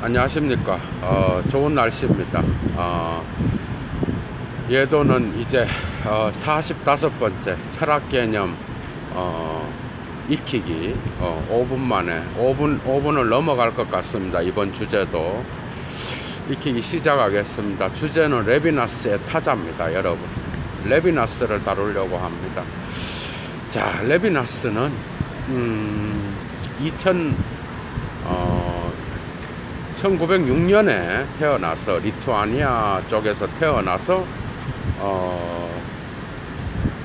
안녕하십니까. 좋은 날씨입니다. 예도는 이제 45번째 철학 개념 익히기 5분 만에 5분을 넘어갈 것 같습니다. 이번 주제도 익히기 시작하겠습니다. 주제는 레비나스의 타자입니다. 여러분, 레비나스를 다루려고 합니다. 자, 레비나스는 1906년에 태어나서 리투아니아 쪽에서 태어나서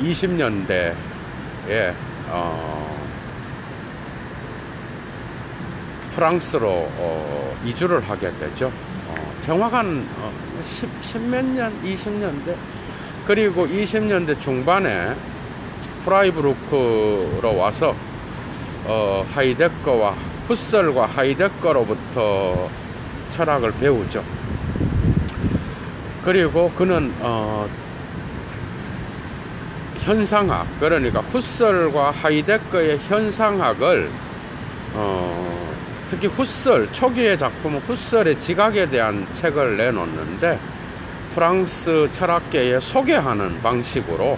20년대에 프랑스로 이주를 하게 되죠. 정확한 10몇 년, 20년대. 그리고 20년대 중반에 프라이부르크로 와서 하이데거와 후설과 하이데거로부터 철학을 배우죠. 그리고 그는 현상학, 그러니까 후설과 하이데거의 현상학을 특히 후설 초기의 작품은 후설의 지각에 대한 책을 내놓는데 프랑스 철학계에 소개하는 방식으로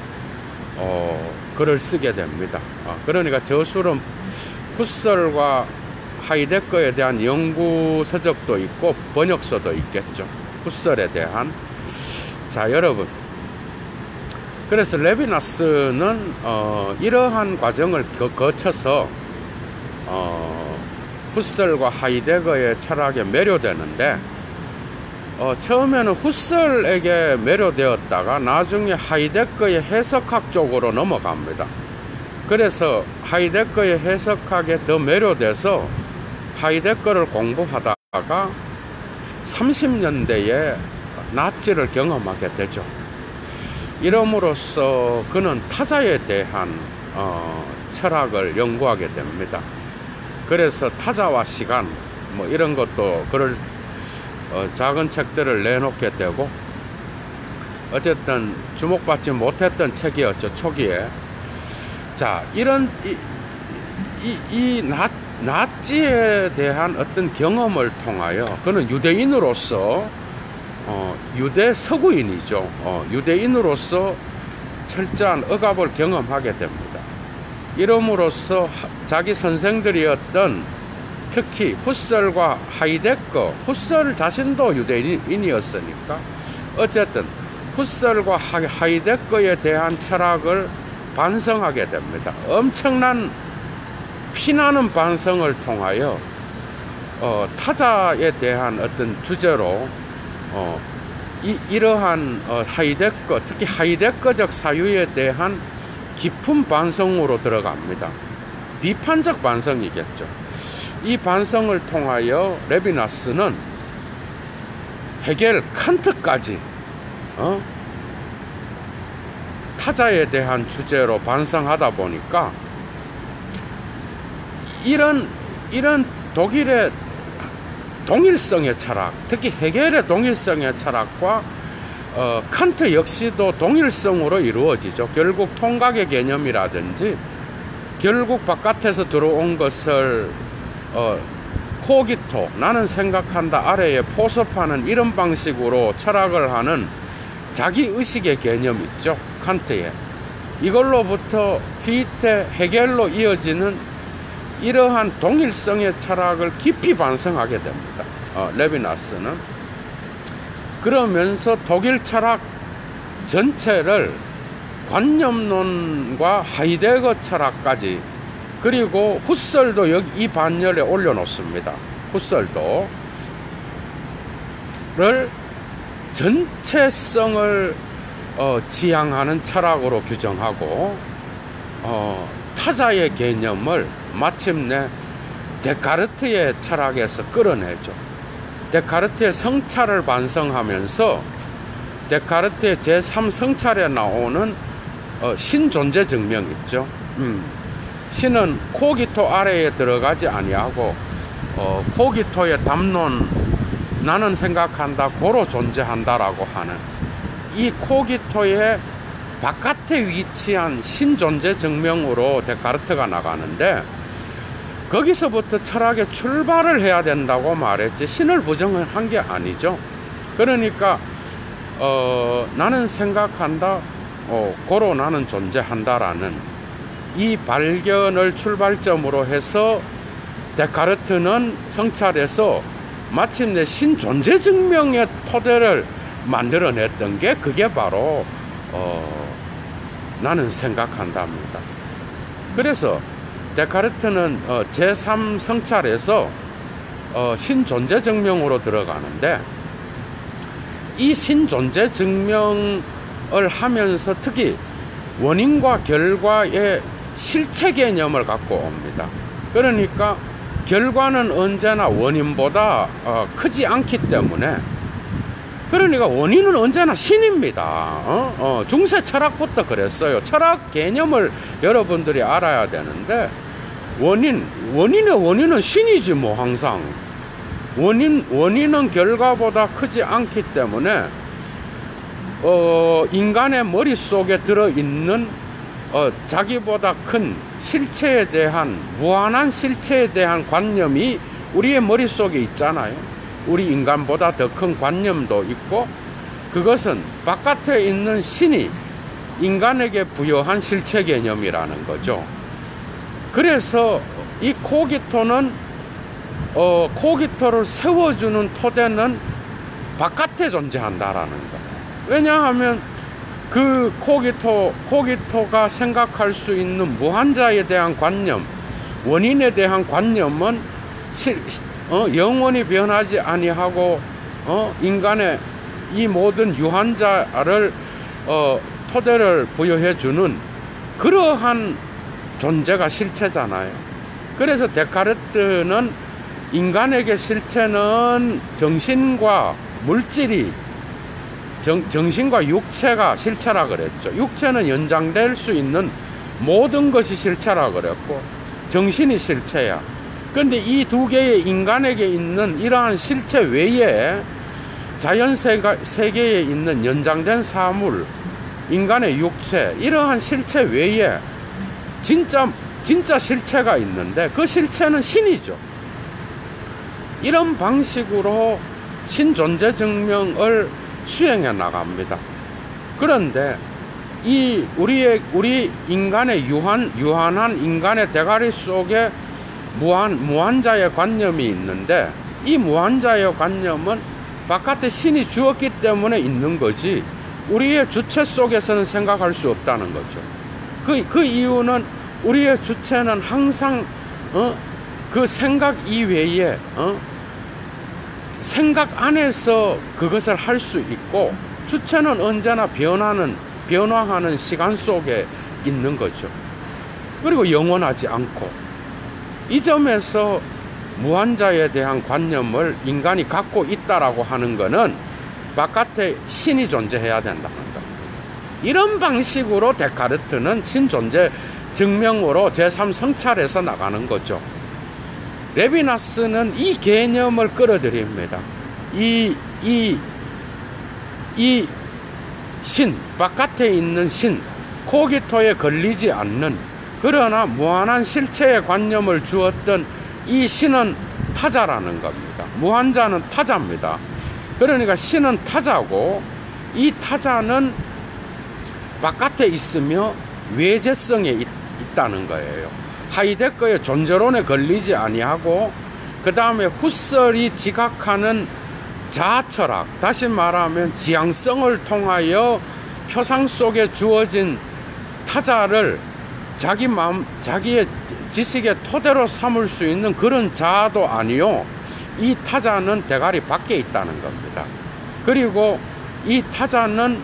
글을 쓰게 됩니다. 그러니까 저술은 후설과 하이데거에 대한 연구 서적도 있고 번역서도 있겠죠. 후설에 대한. 자, 여러분, 그래서 레비나스는 이러한 과정을 거쳐서 후설과 하이데거의 철학에 매료되는데 처음에는 후설에게 매료되었다가 나중에 하이데거의 해석학 쪽으로 넘어갑니다. 그래서 하이데거의 해석학에 더 매료돼서 하이데거를 공부하다가 30년대에 나치를 경험하게 되죠. 이름으로써 그는 타자에 대한 철학을 연구하게 됩니다. 그래서 타자와 시간 뭐 이런 것도 그럴 작은 책들을 내놓게 되고, 어쨌든 주목받지 못했던 책이었죠, 초기에. 자, 이런 나치에 대한 어떤 경험을 통하여 그는 유대인으로서 유대 서구인이죠. 유대인으로서 철저한 억압을 경험하게 됩니다. 이름으로써 자기 선생들이었던 특히 후설과 하이데거, 후설 자신도 유대인이었으니까 어쨌든 후설과 하이데거에 대한 철학을 반성하게 됩니다. 엄청난 피나는 반성을 통하여 타자에 대한 어떤 주제로 이러한 하이데거, 특히 하이데거적 사유에 대한 깊은 반성으로 들어갑니다. 비판적 반성이겠죠. 이 반성을 통하여 레비나스는 헤겔, 칸트까지 타자에 대한 주제로 반성하다 보니까 이런 독일의 동일성의 철학, 특히 헤겔의 동일성의 철학과 칸트 역시도 동일성으로 이루어지죠. 결국 통각의 개념이라든지 결국 바깥에서 들어온 것을 코기토, 나는 생각한다 아래에 포섭하는 이런 방식으로 철학을 하는 자기의식의 개념 있죠, 칸트에. 이걸로부터 피테, 헤겔로 이어지는 이러한 동일성의 철학을 깊이 반성하게 됩니다. 레비나스는. 그러면서 독일 철학 전체를 관념론과 하이데거 철학까지, 그리고 후설도 여기 이 반열에 올려놓습니다. 후설도 를 전체성을 지향하는 철학으로 규정하고 타자의 개념을 마침내 데카르트의 철학에서 끌어내죠. 데카르트의 성찰을 반성하면서 데카르트의 제3성찰에 나오는 신존재 증명 있죠. 신은 코기토 아래에 들어가지 아니하고 코기토의 담론, 나는 생각한다, 고로 존재한다라고 하는 이 코기토의 바깥에 위치한 신존재 증명으로 데카르트가 나가는데, 거기서부터 철학의 출발을 해야 된다고 말했지 신을 부정한 게 아니죠. 그러니까 나는 생각한다, 고로 나는 존재한다라는 이 발견을 출발점으로 해서 데카르트는 성찰해서 마침내 신존재 증명의 토대를 만들어냈던 게 그게 바로 나는 생각한답니다. 그래서 데카르트는 제3 성찰에서 신존재 증명으로 들어가는데 이 신존재 증명을 하면서 특히 원인과 결과의 실체 개념을 갖고 옵니다. 그러니까 결과는 언제나 원인보다 크지 않기 때문에 그러니까 원인은 언제나 신입니다. 중세 철학부터 그랬어요. 철학 개념을 여러분들이 알아야 되는데 원인의 원인은 신이지 뭐 항상. 원인은 결과보다 크지 않기 때문에 인간의 머릿속에 들어있는 자기보다 큰 실체에 대한 무한한 실체에 대한 관념이 우리의 머릿속에 있잖아요. 우리 인간보다 더 큰 관념도 있고 그것은 바깥에 있는 신이 인간에게 부여한 실체 개념이라는 거죠. 그래서 이 코기토는 코기토를 세워주는 토대는 바깥에 존재한다라는 거예요. 왜냐하면 그 코기토가 생각할 수 있는 무한자에 대한 관념, 원인에 대한 관념은 영원히 변하지 아니하고 인간의 이 모든 유한자를 토대를 부여해 주는 그러한 존재가 실체잖아요. 그래서 데카르트는 인간에게 실체는 정신과 물질이 정신과 육체가 실체라 그랬죠. 육체는 연장될 수 있는 모든 것이 실체라 그랬고 정신이 실체야. 그런데 이 두 개의 인간에게 있는 이러한 실체 외에 자연 세계에 있는 연장된 사물, 인간의 육체, 이러한 실체 외에 진짜 실체가 있는데 그 실체는 신이죠. 이런 방식으로 신존재 증명을 수행해 나갑니다. 그런데 우리 인간의 유한한 인간의 대가리 속에 무한자의 관념이 있는데 이 무한자의 관념은 바깥에 신이 주었기 때문에 있는 거지 우리의 주체 속에서는 생각할 수 없다는 거죠. 그 이유는 우리의 주체는 항상 그 생각 이외에 생각 안에서 그것을 할 수 있고 주체는 언제나 변화하는 시간 속에 있는 거죠. 그리고 영원하지 않고 이 점에서 무한자에 대한 관념을 인간이 갖고 있다라고 하는 것은 바깥에 신이 존재해야 된다는 것. 이런 방식으로 데카르트는 신존재 증명으로 제3 성찰에서 나가는 거죠. 레비나스는 이 개념을 끌어들입니다. 이 신, 바깥에 있는 신, 코기토에 걸리지 않는 그러나 무한한 실체의 관념을 주었던 이 신은 타자라는 겁니다. 무한자는 타자입니다. 그러니까 신은 타자고 이 타자는 바깥에 있으며 외재성에 있다는 거예요. 하이데거의 존재론에 걸리지 아니하고 그 다음에 후설이 지각하는 자아철학, 다시 말하면 지향성을 통하여 표상 속에 주어진 타자를 자기의 지식의 토대로 삼을 수 있는 그런 자아도 아니요. 이 타자는 대가리 밖에 있다는 겁니다. 그리고 이 타자는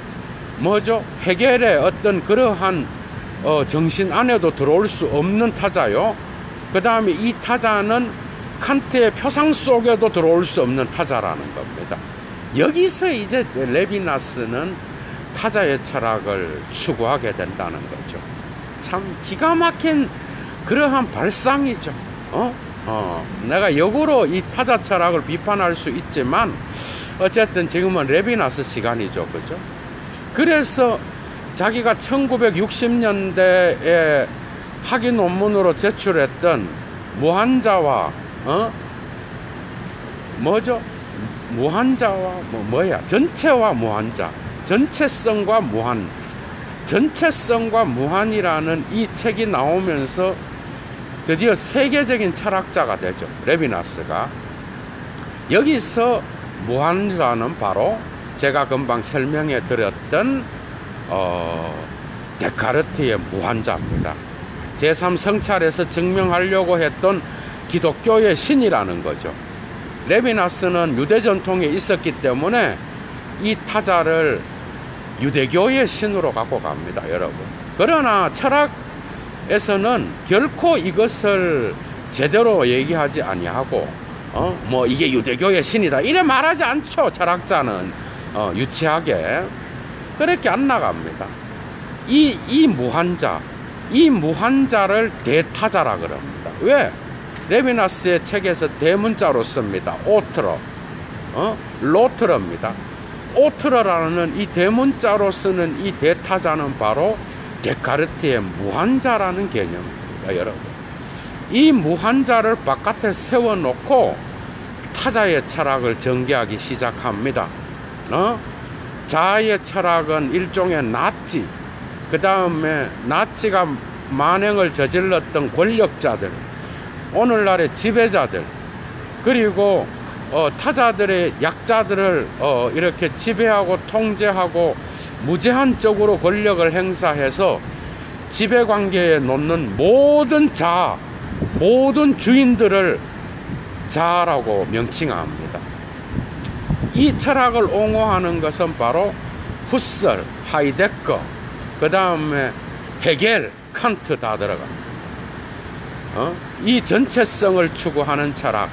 뭐죠? 헤겔의 어떤 그러한 정신 안에도 들어올 수 없는 타자요. 그 다음에 이 타자는 칸트의 표상 속에도 들어올 수 없는 타자라는 겁니다. 여기서 이제 레비나스는 타자의 철학을 추구하게 된다는 거죠. 참 기가 막힌 그러한 발상이죠. 내가 역으로 이 타자 철학을 비판할 수 있지만 어쨌든 지금은 레비나스 시간이죠. 그죠? 그래서 자기가 1960년대에 학위 논문으로 제출했던 무한자와 뭐죠? 무한자와 뭐야? 전체와 무한자, 전체성과 무한, 전체성과 무한이라는 이 책이 나오면서 드디어 세계적인 철학자가 되죠. 레비나스가. 여기서 무한자는 바로 제가 금방 설명해 드렸던 데카르트의 무한자입니다. 제3성찰에서 증명하려고 했던 기독교의 신이라는 거죠. 레비나스는 유대 전통에 있었기 때문에 이 타자를 유대교의 신으로 갖고 갑니다, 여러분. 그러나 철학에서는 결코 이것을 제대로 얘기하지 아니하고 뭐 이게 유대교의 신이다 이래 말하지 않죠. 철학자는 유치하게 그렇게 안 나갑니다. 이 무한자를 대타자라 그럽니다. 왜? 레비나스의 책에서 대문자로 씁니다. 오트러, 로트러입니다. 오트러라는 이 대문자로 쓰는 이 대타자는 바로 데카르트의 무한자라는 개념입니다, 여러분. 이 무한자를 바깥에 세워놓고 타자의 철학을 전개하기 시작합니다. 자아의 철학은 일종의 나치, 그 다음에 나치가 만행을 저질렀던 권력자들, 오늘날의 지배자들, 그리고 타자들의 약자들을 이렇게 지배하고 통제하고 무제한적으로 권력을 행사해서 지배관계에 놓는 모든 자아, 모든 주인들을 자아라고 명칭합니다. 이 철학을 옹호하는 것은 바로 후설, 하이데거, 그 다음에 헤겔, 칸트 다 들어갑니다. 이 전체성을 추구하는 철학.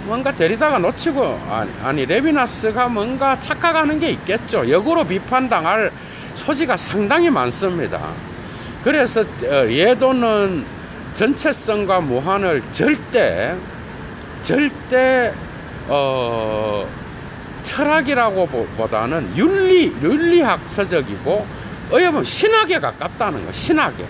뭔가 데리다가 놓치고, 아니 레비나스가 뭔가 착각하는 게 있겠죠. 역으로 비판당할 소지가 상당히 많습니다. 그래서 예도는 전체성과 무한을 절대 철학이라고 보다는 윤리학서적이고 어떻게 보면 신학에 가깝다는 거. 신학에.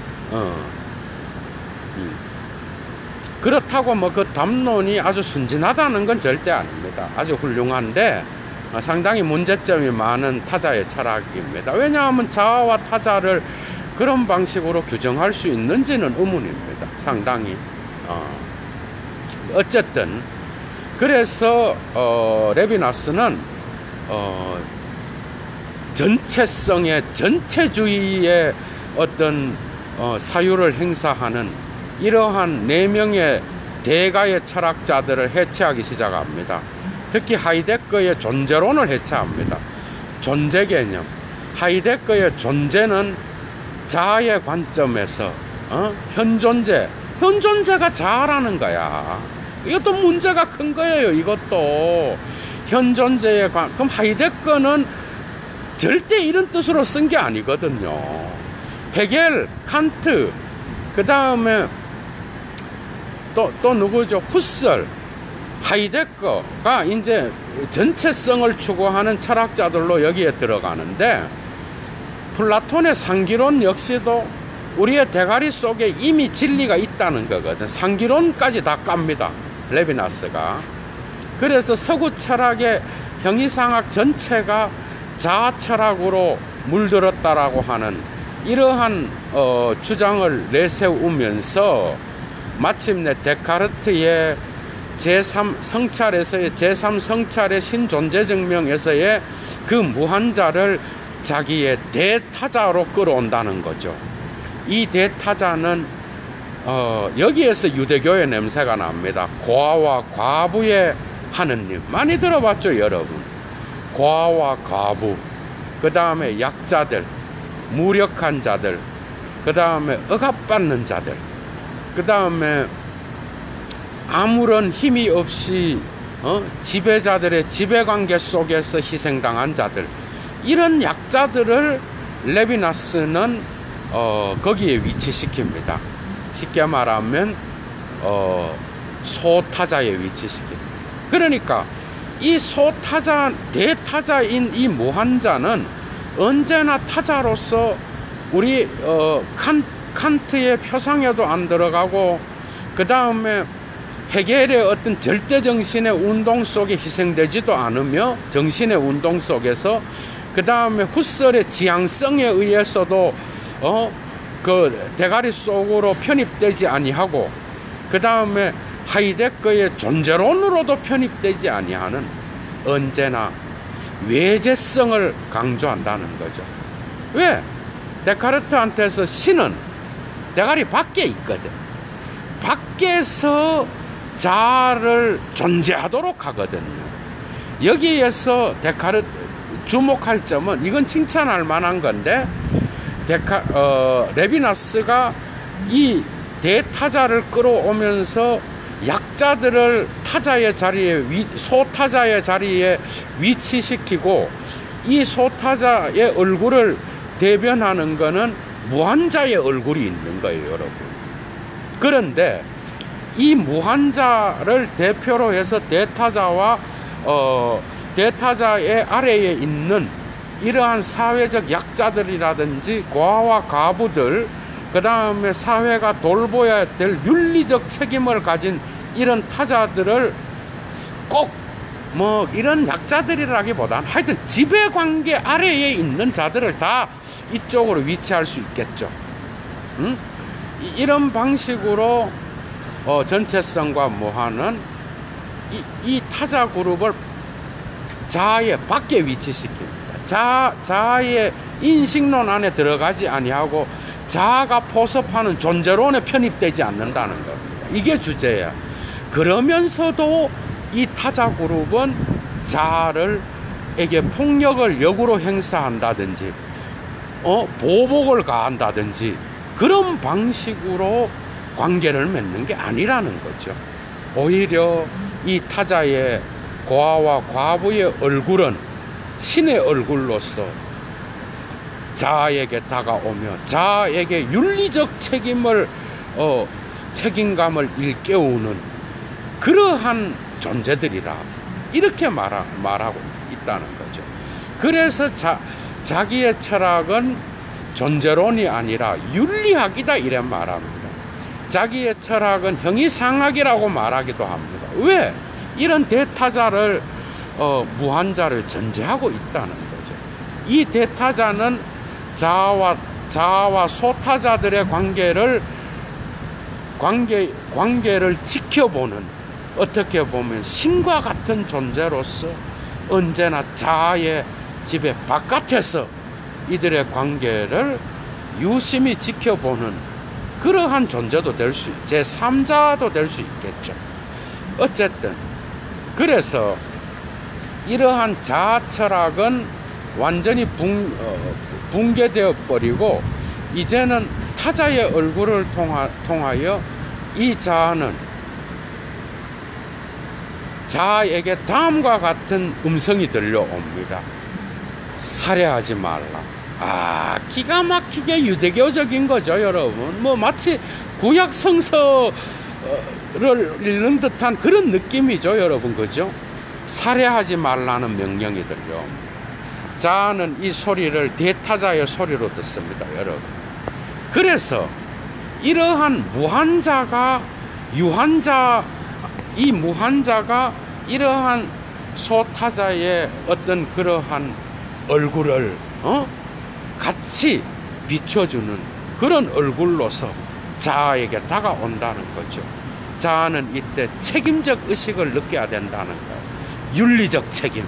그렇다고 뭐 그 담론이 아주 순진하다는 건 절대 아닙니다. 아주 훌륭한데 상당히 문제점이 많은 타자의 철학입니다. 왜냐하면 자아와 타자를 그런 방식으로 규정할 수 있는지는 의문입니다. 상당히. 어쨌든 그래서 레비나스는 전체성의 전체주의의 어떤 사유를 행사하는 이러한 4명의 대가의 철학자들을 해체하기 시작합니다. 특히 하이데거의 존재론을 해체합니다. 존재 개념. 하이데거의 존재는 자아의 관점에서 현존재가 자아라는 거야. 이것도 문제가 큰 거예요. 이것도 현존재의 그럼 하이데거는 절대 이런 뜻으로 쓴 게 아니거든요. 헤겔, 칸트, 그 다음에 또 누구죠? 후설, 하이데거가 이제 전체성을 추구하는 철학자들로 여기에 들어가는데, 플라톤의 상기론 역시도 우리의 대가리 속에 이미 진리가 있다는 거거든. 상기론까지 다 깝니다, 레비나스가. 그래서 서구 철학의 형이상학 전체가 자아 철학으로 물들었다라고 하는 이러한 주장을 내세우면서 마침내 데카르트의 제3성찰에서의 제3성찰의 신존재증명에서의 그 무한자를 자기의 대타자로 끌어온다는 거죠. 이 대타자는 여기에서 유대교의 냄새가 납니다. 고아와 과부의 하느님 많이 들어봤죠, 여러분. 고아와 과부, 그 다음에 약자들, 무력한 자들, 그 다음에 억압받는 자들, 그 다음에 아무런 힘이 없이 지배자들의 지배관계 속에서 희생당한 자들, 이런 약자들을 레비나스는 거기에 위치시킵니다. 쉽게 말하면 소타자에 위치시킵니다. 그러니까 이 소타자, 대타자인 이 무한자는 언제나 타자로서 우리 칸트의 표상에도 안 들어가고, 그 다음에 헤겔의 어떤 절대 정신의 운동 속에 희생되지도 않으며, 정신의 운동 속에서, 그 다음에 후설의 지향성에 의해서도 그 대가리 속으로 편입되지 아니하고, 그 다음에 하이데거의 존재론으로도 편입되지 아니하는, 언제나 외재성을 강조한다는 거죠. 왜? 데카르트한테서 신은 대가리 밖에 있거든. 밖에서 자아를 존재하도록 하거든요. 여기에서 데카르트 주목할 점은, 이건 칭찬할 만한 건데, 레비나스가 이 대타자를 끌어오면서 약자들을 타자의 자리에, 소타자의 자리에 위치시키고, 이 소타자의 얼굴을 대변하는 거는 무한자의 얼굴이 있는 거예요, 여러분. 그런데 이 무한자를 대표로 해서 대타자의 아래에 있는 이러한 사회적 약자들이라든지 고아와 과부들, 그 다음에 사회가 돌보아야 될 윤리적 책임을 가진 이런 타자들을 꼭 이런 약자들이라기보다는 하여튼 지배관계 아래에 있는 자들을 다 이쪽으로 위치할 수 있겠죠. 이런 방식으로 전체성과 무한은 이 타자 그룹을 자아의 밖에 위치시킵니다. 자아의 인식론 안에 들어가지 아니하고 자아가 포섭하는 존재론에 편입되지 않는다는 겁니다. 이게 주제야. 그러면서도 이 타자 그룹은 자아에게 폭력을 역으로 행사한다든지 보복을 가한다든지 그런 방식으로 관계를 맺는 게 아니라는 거죠. 오히려 이 타자의 고아와 과부의 얼굴은 신의 얼굴로서 자아에게 다가오며 자아에게 윤리적 책임감을 일깨우는 그러한 존재들이라, 이렇게 말하고 있다는 거죠. 그래서 자기의 철학은 존재론이 아니라 윤리학이다, 이래 말합니다. 자기의 철학은 형이상학이라고 말하기도 합니다. 왜? 이런 대타자를 무한자를 전제하고 있다는 거죠. 이 대타자는 자아와 소타자들의 관계를 지켜보는, 어떻게 보면 신과 같은 존재로서 언제나 자아의 지배 바깥에서 이들의 관계를 유심히 지켜보는 그러한 존재도 될 수, 제3자도 될 수 있겠죠. 어쨌든 그래서 이러한 자아 철학은 완전히 붕괴되어 버리고, 이제는 타자의 얼굴을 통하여 이 자아는 자아에게 다음과 같은 음성이 들려옵니다. 살해하지 말라. 기가 막히게 유대교적인 거죠, 여러분. 마치 구약 성서를 읽는 듯한 그런 느낌이죠, 여러분. 그죠? 살해하지 말라는 명령이 들려옵니다. 자아는 이 소리를 대타자의 소리로 듣습니다, 여러분. 그래서 이러한 무한자가 이 무한자가 이러한 소타자의 어떤 그러한 얼굴을 같이 비춰주는 그런 얼굴로서 자아에게 다가온다는 거죠. 자아는 이때 책임적 의식을 느껴야 된다는 거예요. 윤리적 책임.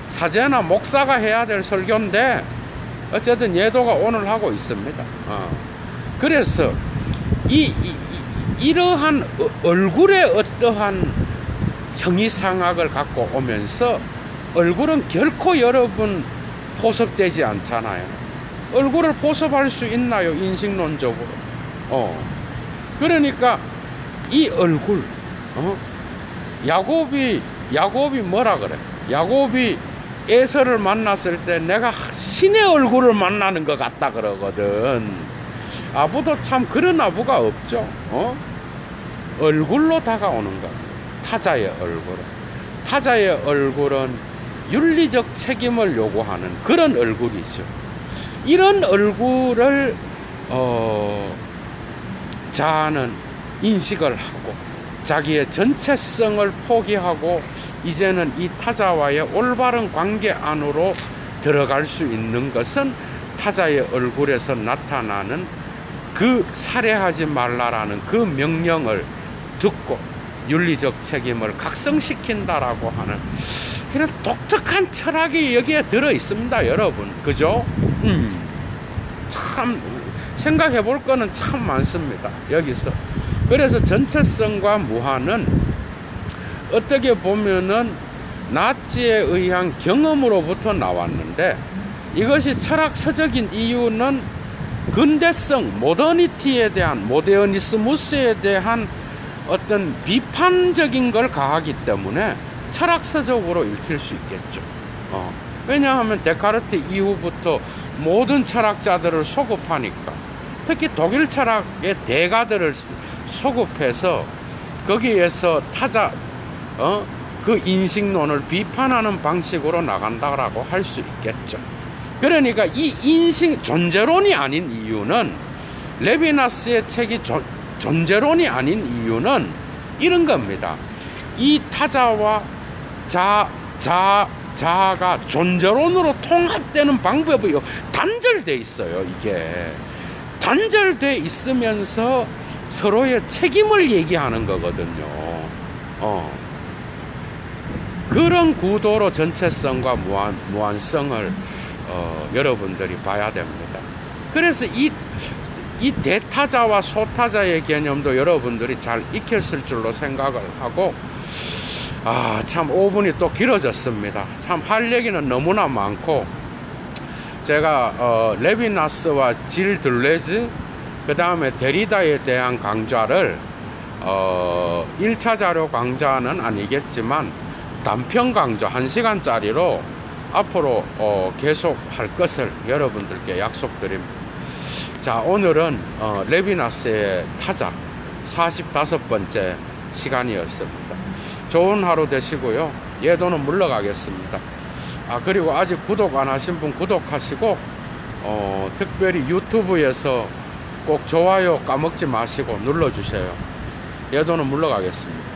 사제나 목사가 해야 될 설교인데 어쨌든 예도가 오늘 하고 있습니다. 그래서 이러한 얼굴에 어떠한 형이상학을 갖고 오면서, 얼굴은 결코 여러분 포섭되지 않잖아요. 얼굴을 포섭할 수 있나요, 인식론적으로? 그러니까 이 얼굴, 야곱이 뭐라 그래? 야곱이 에서를 만났을 때 내가 신의 얼굴을 만나는 것 같다 그러거든. 아부도 참 그런 아부가 없죠. 얼굴로 다가오는 겁니다. 타자의 얼굴은 윤리적 책임을 요구하는 그런 얼굴이죠. 이런 얼굴을 자아는 인식을 하고 자기의 전체성을 포기하고 이제는 이 타자와의 올바른 관계 안으로 들어갈 수 있는 것은 타자의 얼굴에서 나타나는 그 살해하지 말라라는 그 명령을 듣고 윤리적 책임을 각성시킨다라고 하는 이런 독특한 철학이 여기에 들어 있습니다, 여러분. 그죠? 참 생각해 볼 거는 참 많습니다, 여기서. 그래서 전체성과 무한은 어떻게 보면은 나치에 의한 경험으로부터 나왔는데, 이것이 철학서적인 이유는 근대성, 모더니티에 대한, 모더니스무스에 대한 어떤 비판적인 걸 가하기 때문에 철학서적으로 읽힐 수 있겠죠. 왜냐하면 데카르트 이후부터 모든 철학자들을 소급하니까, 특히 독일 철학의 대가들을 소급해서 거기에서 타자, 그 인식론을 비판하는 방식으로 나간다라고 할 수 있겠죠. 그러니까 이 인식, 존재론이 아닌 이유는, 레비나스의 책이 존재론이 아닌 이유는 이런 겁니다. 이 타자와 자아가 존재론으로 통합되는 방법이 단절돼 있어요. 이게 단절돼 있으면서 서로의 책임을 얘기하는 거거든요. 그런 구도로 전체성과 무한성을 여러분들이 봐야 됩니다. 그래서 이 대타자와 소타자의 개념도 여러분들이 잘 익혔을 줄로 생각을 하고, 참 5분이 또 길어졌습니다. 참 할 얘기는 너무나 많고, 제가 레비나스와 질 들레즈, 그 다음에 데리다에 대한 강좌를 1차 자료 강좌는 아니겠지만 단편 강좌 1시간짜리로 앞으로 계속 할 것을 여러분들께 약속드립니다. 자, 오늘은 레비나스의 타자 45번째 시간이었습니다. 좋은 하루 되시고요. 예도는 물러가겠습니다. 그리고 아직 구독 안 하신 분 구독하시고, 특별히 유튜브에서 꼭 좋아요 까먹지 마시고 눌러주세요. 예도는 물러가겠습니다.